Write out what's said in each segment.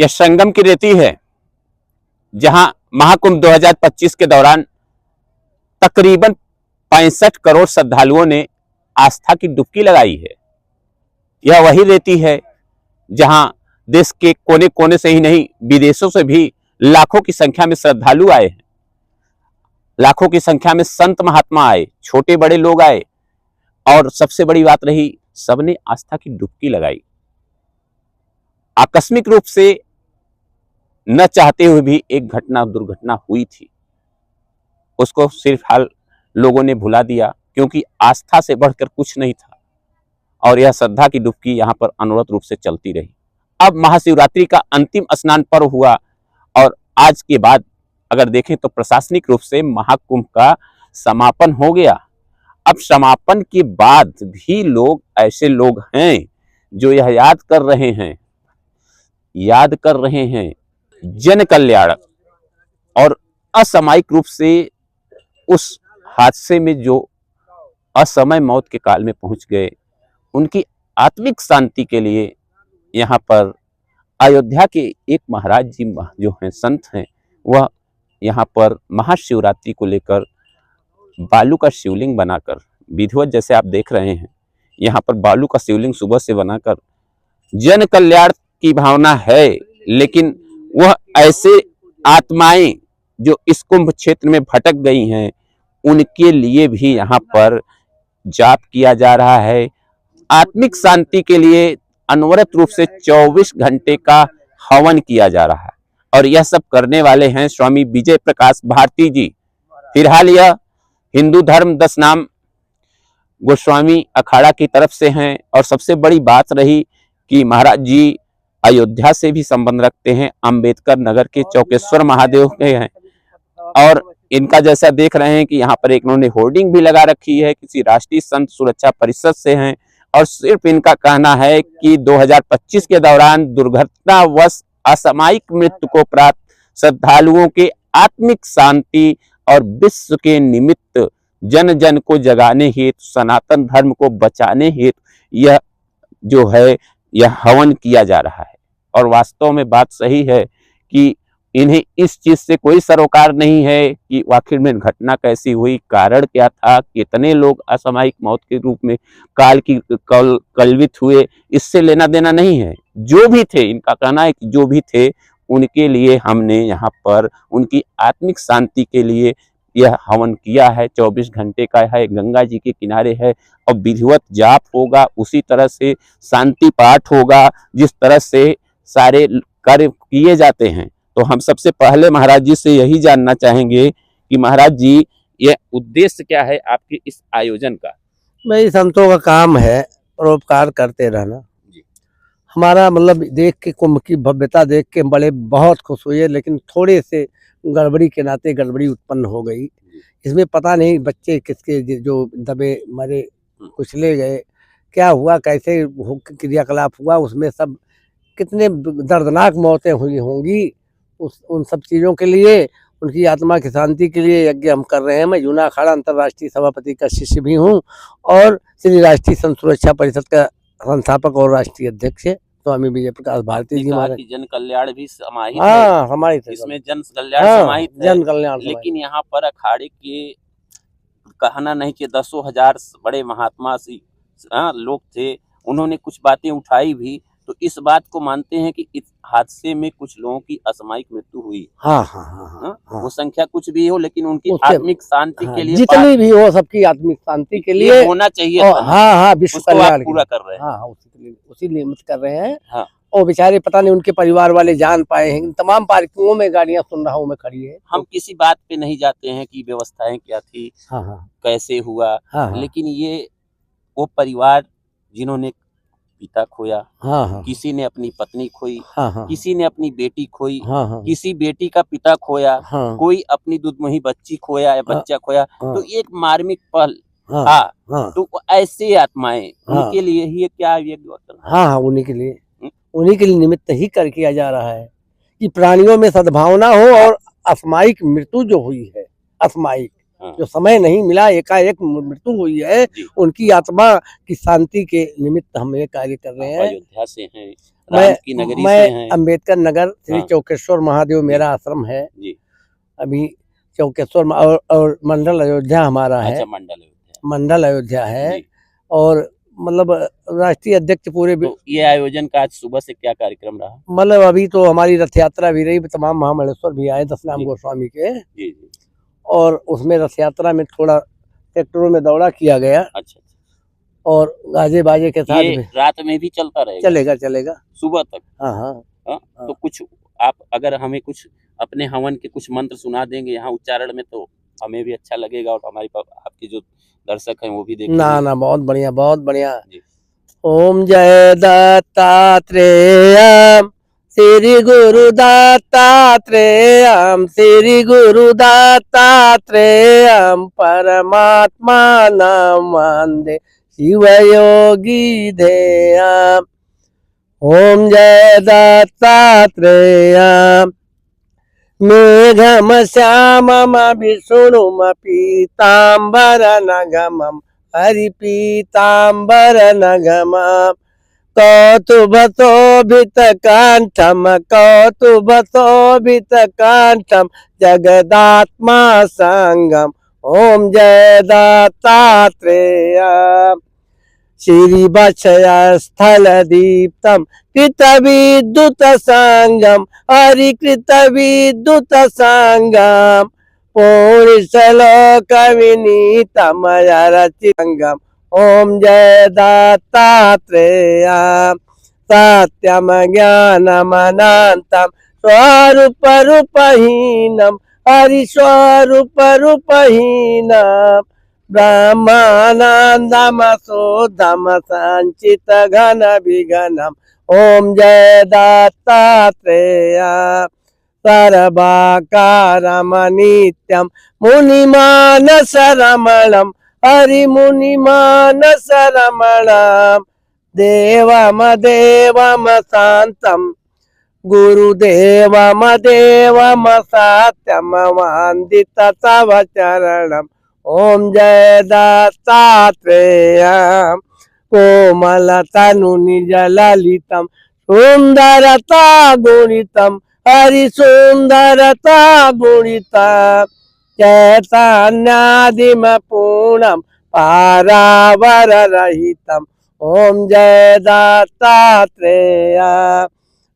यह संगम की रेती है जहां महाकुंभ 2025 के दौरान तकरीबन 65 करोड़ श्रद्धालुओं ने आस्था की डुबकी लगाई है। यह वही रेती है जहां देश के कोने कोने से ही नहीं, विदेशों से भी लाखों की संख्या में श्रद्धालु आए हैं, लाखों की संख्या में संत महात्मा आए, छोटे बड़े लोग आए, और सबसे बड़ी बात रही, सबने आस्था की डुबकी लगाई। आकस्मिक रूप से न चाहते हुए भी एक दुर्घटना हुई थी, उसको सिर्फ हाल लोगों ने भुला दिया, क्योंकि आस्था से बढ़कर कुछ नहीं था और यह श्रद्धा की डुबकी यहाँ पर अनवरत रूप से चलती रही। अब महाशिवरात्रि का अंतिम स्नान पर्व हुआ और आज के बाद अगर देखें तो प्रशासनिक रूप से महाकुंभ का समापन हो गया। अब समापन के बाद भी लोग, ऐसे लोग हैं जो यह याद कर रहे हैं जन कल्याण और असामयिक रूप से उस हादसे में जो असमय मौत के काल में पहुंच गए, उनकी आत्मिक शांति के लिए यहाँ पर अयोध्या के एक महाराज जी जो हैं, संत हैं, वह यहाँ पर महाशिवरात्रि को लेकर बालू का शिवलिंग बनाकर, विधिवत जैसे आप देख रहे हैं, यहाँ पर बालू का शिवलिंग सुबह से बनाकर, जन कल्याण की भावना है, लेकिन वह ऐसे आत्माएं जो इस कुंभ क्षेत्र में भटक गई हैं, उनके लिए भी यहाँ पर जाप किया जा रहा है। आत्मिक शांति के लिए अनवरत रूप से 24 घंटे का हवन किया जा रहा है और यह सब करने वाले हैं स्वामी विजय प्रकाश भारती जी। फिलहाल यह हिंदू धर्म 10 नाम गोस्वामी अखाड़ा की तरफ से हैं और सबसे बड़ी बात रही कि महाराज जी अयोध्या से भी संबंध रखते हैं, अंबेडकर नगर के चौकेश्वर महादेव के हैं और इनका जैसा देख रहे हैं कि यहाँ पर एक उन्होंने होर्डिंग भी लगा रखी है, किसी राष्ट्रीय संत सुरक्षा परिषद से हैं और सिर्फ इनका कहना है कि 2025 के दौरान दुर्घटनावश असामयिक मृत्यु को प्राप्त श्रद्धालुओं के आत्मिक शांति और विश्व के निमित्त जन जन को जगाने हेतु, सनातन धर्म को बचाने हेतु यह जो है यह हवन किया जा रहा है। और वास्तव में बात सही है कि इन्हें इस चीज से कोई सरोकार नहीं है कि आखिर में घटना कैसी हुई, कारण क्या था, कितने लोग असामयिक मौत के रूप में कलवित हुए, इससे लेना देना नहीं है। जो भी थे, इनका कहना है कि जो भी थे उनके लिए हमने यहाँ पर उनकी आत्मिक शांति के लिए यह हवन किया है। 24 घंटे का है, गंगा जी के किनारे है और विधिवत जाप होगा, उसी तरह से शांति पाठ होगा जिस तरह से सारे कार्य किए जाते हैं। तो हम सबसे पहले महाराज जी से यही जानना चाहेंगे कि महाराज जी, यह उद्देश्य क्या है आपके इस आयोजन का? भाई, संतों का काम है परोपकार करते रहना। हमारा मतलब देख के, कुंभ की भव्यता देख के बड़े बहुत खुश हुए, लेकिन थोड़े से गड़बड़ी के नाते गड़बड़ी उत्पन्न हो गई। इसमें पता नहीं बच्चे किसके जो दबे मरे, कुचले गए, क्या हुआ, कैसे क्रियाकलाप हुआ, उसमें सब कितने दर्दनाक मौतें हुई होंगी। उन सब चीज़ों के लिए, उनकी आत्मा की शांति के लिए यज्ञ हम कर रहे हैं। मैं जूना अखाड़ा अंतर्राष्ट्रीय सभापति का शिष्य भी हूँ और श्री राष्ट्रीय संत सुरक्षा परिषद का संस्थापक और राष्ट्रीय अध्यक्ष है स्वामी विजय प्रकाश भारती जी हमारे। जन कल्याण भी समाहित है, समाहित है इसमें, जन कल्याण समाहित है, जन कल्याण। लेकिन यहाँ पर अखाड़े के कहना नहीं कि 10,000 बड़े महात्मा लोग थे, उन्होंने कुछ बातें उठाई भी, तो इस बात को मानते हैं कि इस हादसे में कुछ लोगों की असामयिक मृत्यु हुई। वो संख्या कुछ भी हो, लेकिन उनकी आत्मिक शांति के लिए, जितनी भी हो, सबकी आत्मिक शांति के लिए होना चाहिए। विश्व कल्याण पूरा कर रहे हैं। उसी नियमित कर रहे हैं। और बेचारे पता नहीं उनके परिवार वाले जान पाए हैं। तमाम पार्किंगों में गाड़ियां सुन रहा हूँ मैं खड़ी है। हम किसी बात पे नहीं जाते हैं कि व्यवस्थाएं क्या थी, कैसे हुआ, लेकिन ये वो परिवार जिन्होंने पिता खोया, किसी ने अपनी पत्नी खोई, किसी ने अपनी बेटी खोई, किसी बेटी का पिता खोया, कोई अपनी दुधमुही बच्ची खोया या बच्चा खोया, तो एक मार्मिक पल था। तो ऐसे आत्माएं, उनके लिए ही क्या ये उन्हीं के लिए निमित्त ही कर किया जा रहा है कि प्राणियों में सद्भावना हो और असामयिक मृत्यु जो हुई है, असामयिक जो समय नहीं मिला, एकाएक मृत्यु हुई है, उनकी आत्मा की शांति के निमित्त हम ये कार्य कर रहे हैं। अयोध्या से हैं, राम की नगरी से मैं हैं। अंबेडकर नगर श्री हाँ। चौकेश्वर महादेव मेरा आश्रम है। जी। अभी चौकेश्वर और मंडल अयोध्या हमारा है। अच्छा, मंडल अयोध्या। मंडल अयोध्या है। जी। और मतलब राष्ट्रीय अध्यक्ष पूरे तो ये आयोजन का आज सुबह से क्या कार्यक्रम रहा? मतलब अभी तो हमारी रथ यात्रा भी रही, तमाम महामंडलेश्वर भी आए दशनाम जी। गोस्वामी के, जी जी। और उसमें रथ यात्रा में थोड़ा ट्रैक्टरों में दौड़ा किया गया अच्छा, और गाजे बाजे के साथ ये भी रात में भी चलता रहेगा? चलेगा चलेगा। सुबह तक? हाँ हाँ हाँ? हाँ। तो कुछ आप अगर हमें कुछ अपने हवन के कुछ मंत्र सुना देंगे यहाँ उच्चारण में, तो हमें भी अच्छा लगेगा और हमारी आपके जो दर्शक हैं वो भी देखेंगे। ना ना, बहुत बढ़िया बहुत बढ़िया। जी। ओम जय दत्तात्रेय श्री गुरु दत्तात्रेय, श्री गुरु दत्तात्रेय परमात्मा नाम वंदे शिव योगी धेया। ओम जय दत्तात्रेय मेघम श्यामम विष्णुम पीतांबर नगमम हरिपीतांबर नगमम कौतुभशोभित कांठम कौतुभशोभित कांठम जगदात्मा संगम। ओम जय दत्तात्रेय श्री स्थल दीप्तम कृत विद्युत संगम हरिकृत विद्युत संगम पूर्णश्लोक विनीतम रचितंगम। ओम जय दत्तात्रेय सत्यम ज्ञानम अनंतम स्वरूप रूपहीनम हरि स्वरूप रूपहीनम ब्रह्मानंदम शोधम संचित घन विघ्नम। ओम जय दत्तात्रेय सर्वाकारम नित्यम मुनिमानस रमणम हरि मुनिमानस रमणम देवम देवम शांतम गुरुदेवम देवम सत्यम वंदित तव चरणम। ओम जय दत्तात्रेय कोमल तनु निज ललितम सुंदरता गुणितम हरि सुंदरता गुणितम चैतन्यादिम पूर्णम पारावर रहितम। ओम जय दत्तात्रेय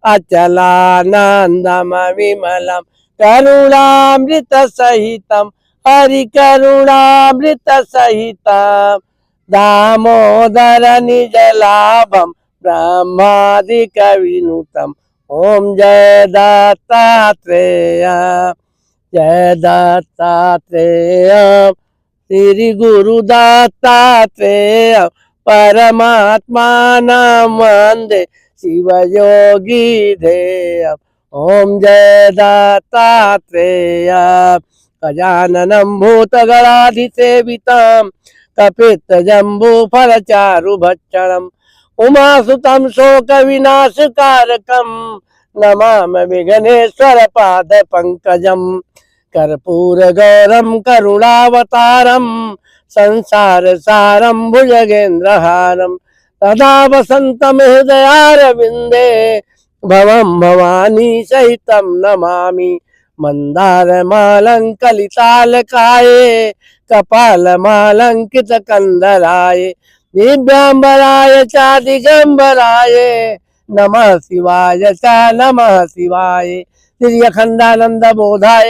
अचलानंदम विमलम करुणामृत सहितम हरि करुणामृत सहितम दामोदर निज लाभम ब्रह्मादिक विनुतम। ओम जय दत्तात्रेय जय दत्तात्रेय श्री गुरु दत्तात्रेय परमात्मा नाम वंदे शिव योगी धेय। ओम जय दत्तात्रेय गजाननं भूतगणाधिसेवितं कपित्तजम्बूफलचारुभक्षणम् उमासुतं शोकविनाशकारकं नमामि विघ्नेश्वरपादपङ्कजम् कर्पूरगौरं करुणावतारं संसारसारं भुजगेन्द्रहारं तदा वसन्तं हृदयारविन्दे भवं भवानी सहितं नमामि मंदारमालंकलितालकाये कपालमालंकितकंदराय दिव्यांबराय च दिगंबराय नमः शिवाय च नमः शिवाय श्री अखंडानंद बोधाय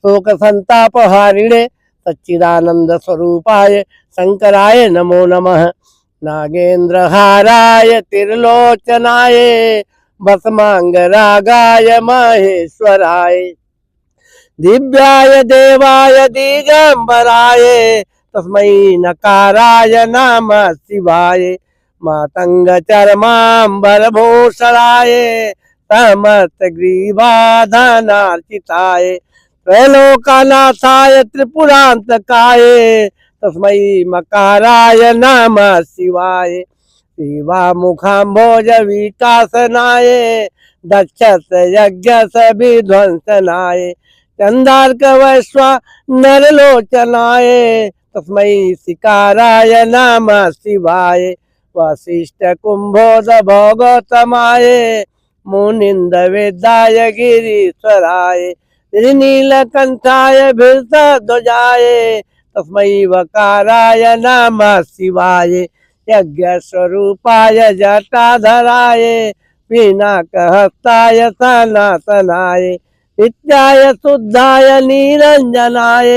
शोक संतापहारिणे सच्चिदानंद स्वरूपाय शंकराय नमो नमः नागेंद्रहाराय त्रिलोचनाय भस्मांगरागाय महेश्वराय दिव्याय देवाय दिगंबराय तस्मै नकाराय नमः शिवाय मातंग चरमांबरभूषणाय समस्तग्रीवाधनार्चिताय त्रैलोकनाथाय त्रिपुरांतकाय तस्मै मकाराय नमः शिवाय शिवामुखाम्भोज विकासनाय दक्षस यज्ञ विध्वंसनाय चंदार्क वैश्वा नरलोचनाय तस्मै शिकाराय नमः शिवाय वशिष्ठ कुंभोद भोगतमाये मुनिंद वेदाय गिरीश्वराय नीलकंठाय भीर्त ध्वजाय तस्मै वकाराय नमः शिवाय यज्ञ स्वरूपाय जटाधराय पिनाकहस्ताय सनातनाय नित्याय शुद्धाय निरंजनाय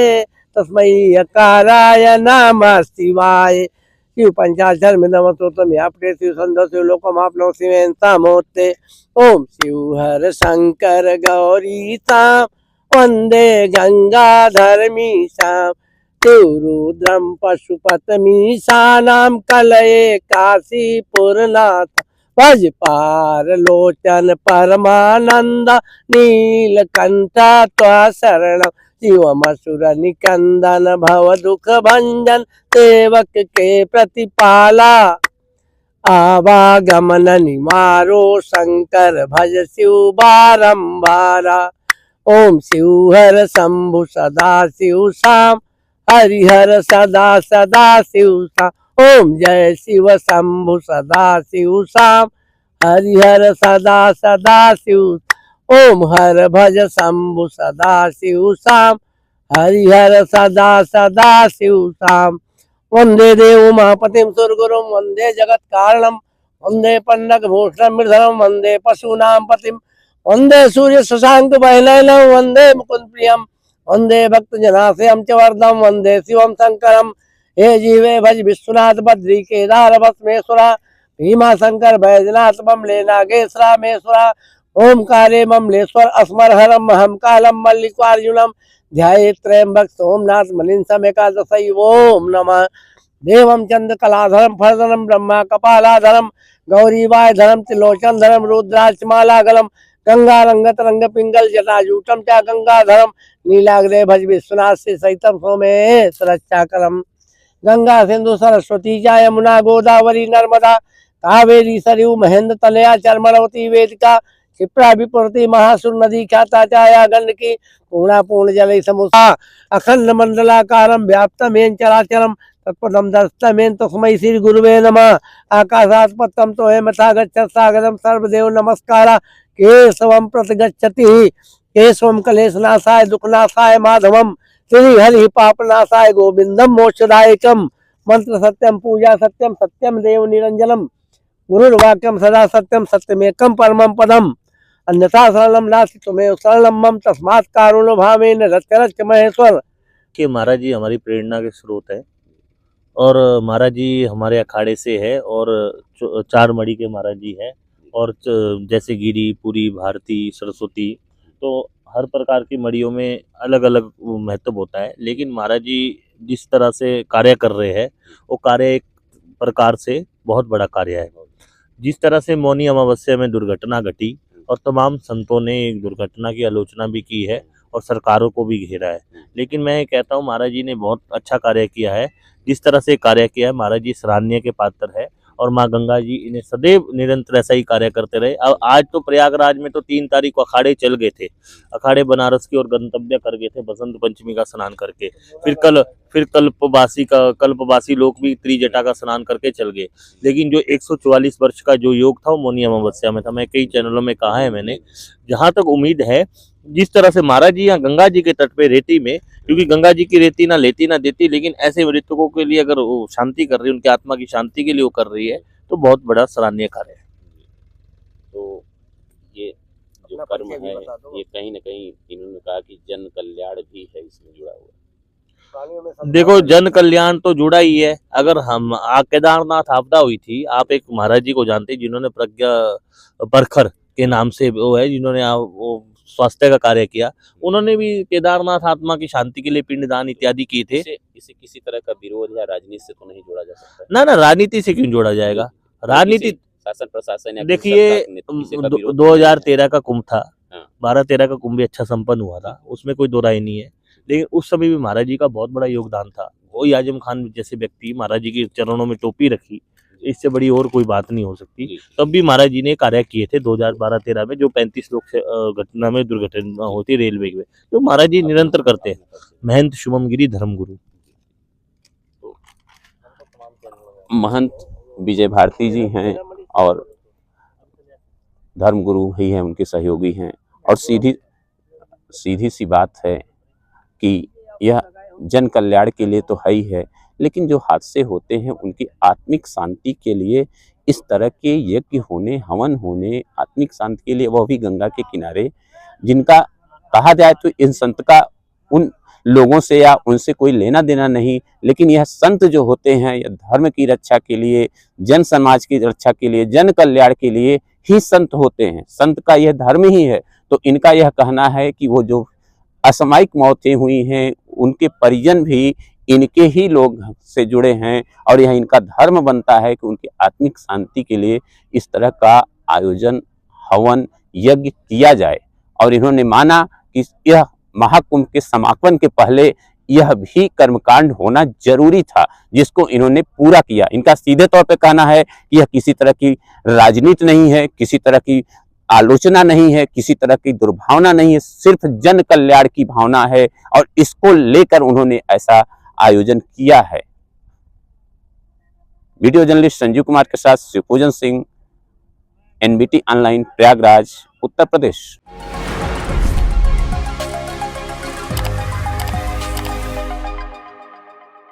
तस्मै यकाराय नमः शिवाय शिव पंचाक्षर में नमस्तोत्रम यापटे शिव संधो शिव लोकमापनो शिवेन सामोत्ते ओम शिव हर शंकर गौरी साम वंदे गंगाधर्मी श्याम शिवरुद्रम पशुपतमीशानां कलये काशीपुरनाथ भज पार लोचन परमानंद नीलकंठ त्वा शरणं शिवमसुर निकंदन भव दुख भंजन सेवक के प्रतिपाला आवागमन निवारो शंकर भज शिव बारंबारा ओम शिव हर शंभु सदा शिव शाम हरिहर सदा सदा शिव शाम ओम जय शिव शंभु सदा शिव शाम हरिहर सदा सदा शिव ओम हर भज शंभु सदा शिव शाम हरिहर सदा सदा शिव शाम वंदे देव महापतिम सुरगुरुम वंदे जगत कारणम वंदे पन्नग भूषणम मृधरम वंदे पशूनां पतिम वंदे सूर्य शशांक बहनैलम वंदे मुकुंद प्रियम वंदे भक्त जनाशयम च वरदम वंदे शिवम शंकरम हे जीवे भज विश्वनाथ बद्री केदार भस्मेश्वरा भीमा शंकर बैजनाथ बमले नागेश्वरा मेश्वरा ओमकारे ममलेश्वर अस्मर हरम महम कालम मल्लिकार्जुनम ध्याये त्र्यंबक सोमनाथ मनिन समेकादशै ओम नमः देवम चंद्र कलाधरम फरदरम ब्रह्मा कपालाधरम गौरीवाय धरम त्रिलोचन धरम रुद्राचमालागलम गंगा रंगत रंग पिंगल जटाजूटम चा गंगाधरम नीलाग्रे भज विश्वनाथ से सहितम सोमेश्वरच्चाकरम गंगा सिंधु सरस्वती चा यमुना गोदावरी नर्मदा कावेरी सरयू महेंद्र तलया चर्मणवती वेदिका क्षिप्रा विप्रति महासुर नदी ख्याता चाया गंडकी पूर्णा पूर्ण जल समुद्रा अखंड मंडलाकारम व्याप्तमेन चराचरम तत्पदम दस्तमेन तस्मै श्री गुरुवे नमः आकाशात् पत्तम तो हे मथा गच्छत् सागरम सर्वदेव नमस्कारा केशवम प्रतिगच्छति केशवम कलेशनाशाय दुखनाशाय माधवम श्री हरि पापनाशाय गोविंदम मोक्षदायकम मंत्र सत्यम पूजा सत्यम सत्यम देव निरंजनम गुरुर्वाक्यम सदा सत्यम सत्यमेकम परमं पदम अन्यथा शरणम नास्ति तुमेव शरणम मम तस्मात् कारुण्य भावेन रत्य महेश्वर कि महाराज जी हमारी प्रेरणा के स्रोत है और महाराज जी हमारे अखाड़े से है और 4 मड़ी के महाराज जी हैं और जैसे गिरी पुरी भारती सरस्वती तो हर प्रकार की मड़ियों में अलग अलग महत्व होता है। लेकिन महाराज जी जिस तरह से कार्य कर रहे हैं वो कार्य एक प्रकार से बहुत बड़ा कार्य है। जिस तरह से मौनी अमावस्या में दुर्घटना घटी और तमाम संतों ने एक दुर्घटना की आलोचना भी की है और सरकारों को भी घेरा है, लेकिन मैं कहता हूँ महाराज जी ने बहुत अच्छा कार्य किया है। जिस तरह से कार्य किया है महाराज जी सराहनीय के पात्र है और माँ गंगा जी इन्हें सदैव निरंतर ऐसा ही कार्य करते रहे। अब आज तो प्रयागराज में तो 3 तारीख को अखाड़े चल गए थे, अखाड़े बनारस की ओर गंतव्य कर गए थे बसंत पंचमी का स्नान करके। फिर कल्पवासी लोग भी त्रिजटा का स्नान करके चल गए। लेकिन जो 144 वर्ष का जो योग था वो मौनी अमावस्या में था। मैं कई चैनलों में कहा है मैंने, जहाँ तक उम्मीद है जिस तरह से महाराज जी यहाँ गंगा जी के तट पे रेती में, क्योंकि गंगा जी की रेती ना लेती ना देती, लेकिन ऐसे मृतकों के लिए अगर वो शांति कर रही है, उनकी आत्मा की शांति के लिए वो कर रही है, तो बहुत बड़ा सराहनीय कार्य है। तो ये जो कर्म है ये कहीं ना कहीं इन्होंने कहा कि जन कल्याण भी है इसमें जुड़ा हुआ। देखो जन कल्याण तो जुड़ा ही है। अगर हम केदारनाथ आपदा हुई थी, आप एक महाराज जी को जानते हैं जिन्होंने प्रज्ञा परखर के नाम से वो है, जिन्होंने वो स्वास्थ्य का कार्य किया, उन्होंने भी केदारनाथ आत्मा की शांति के लिए पिंडदान इत्यादि किए थे। इसे किसी तरह का विरोध या राजनीति से तो नहीं जोड़ा जा सकता? ना राजनीति से क्यों जोड़ा जाएगा? राजनीति शासन प्रशासन देखिए 2013 का कुंभ था, 12-13 का कुंभ भी अच्छा संपन्न हुआ था, उसमें कोई दो राय नहीं है। लेकिन उस समय भी महाराज जी का बहुत बड़ा योगदान था। वही आजम खान जैसे व्यक्ति महाराज जी के चरणों में टोपी रखी, इससे बड़ी और कोई बात नहीं हो सकती। तब भी महाराज जी ने कार्य किए थे 2012-13 में, जो 35 लोग से घटना में दुर्घटना होती रेलवे में, तो महाराज जी निरंतर करते हैं। महंत शुभम गिरी धर्मगुरु। महंत विजय भारती जी हैं और धर्मगुरु ही हैं, उनके सहयोगी हैं। और सीधी सी बात है कि यह जन कल्याण के लिए तो है ही है, लेकिन जो हादसे होते हैं उनकी आत्मिक शांति के लिए इस तरह के यज्ञ होने, हवन होने, आत्मिक शांति के लिए, वह भी गंगा के किनारे, जिनका कहा जाए तो इन संत का उन लोगों से या उनसे कोई लेना देना नहीं, लेकिन यह संत जो होते हैं यह धर्म की रक्षा के लिए, जन समाज की रक्षा के लिए, जन कल्याण के लिए ही संत होते हैं। संत का यह धर्म ही है। तो इनका यह कहना है कि वो जो असामयिक मौतें हुई हैं उनके परिजन भी इनके ही लोग से जुड़े हैं, और यह इनका धर्म बनता है कि उनकी आत्मिक शांति के लिए इस तरह का आयोजन, हवन, यज्ञ किया जाए। और इन्होंने माना कि यह महाकुंभ के समापन के पहले यह भी कर्मकांड होना जरूरी था, जिसको इन्होंने पूरा किया। इनका सीधे तौर पे कहना है कि यह किसी तरह की राजनीति नहीं है, किसी तरह की आलोचना नहीं है, किसी तरह की दुर्भावना नहीं है, सिर्फ जन कल्याण की भावना है, और इसको लेकर उन्होंने ऐसा आयोजन किया है। वीडियो जर्नलिस्ट संजीव कुमार के साथ शिवपूजन सिंह, NBT ऑनलाइन, प्रयागराज, उत्तर प्रदेश।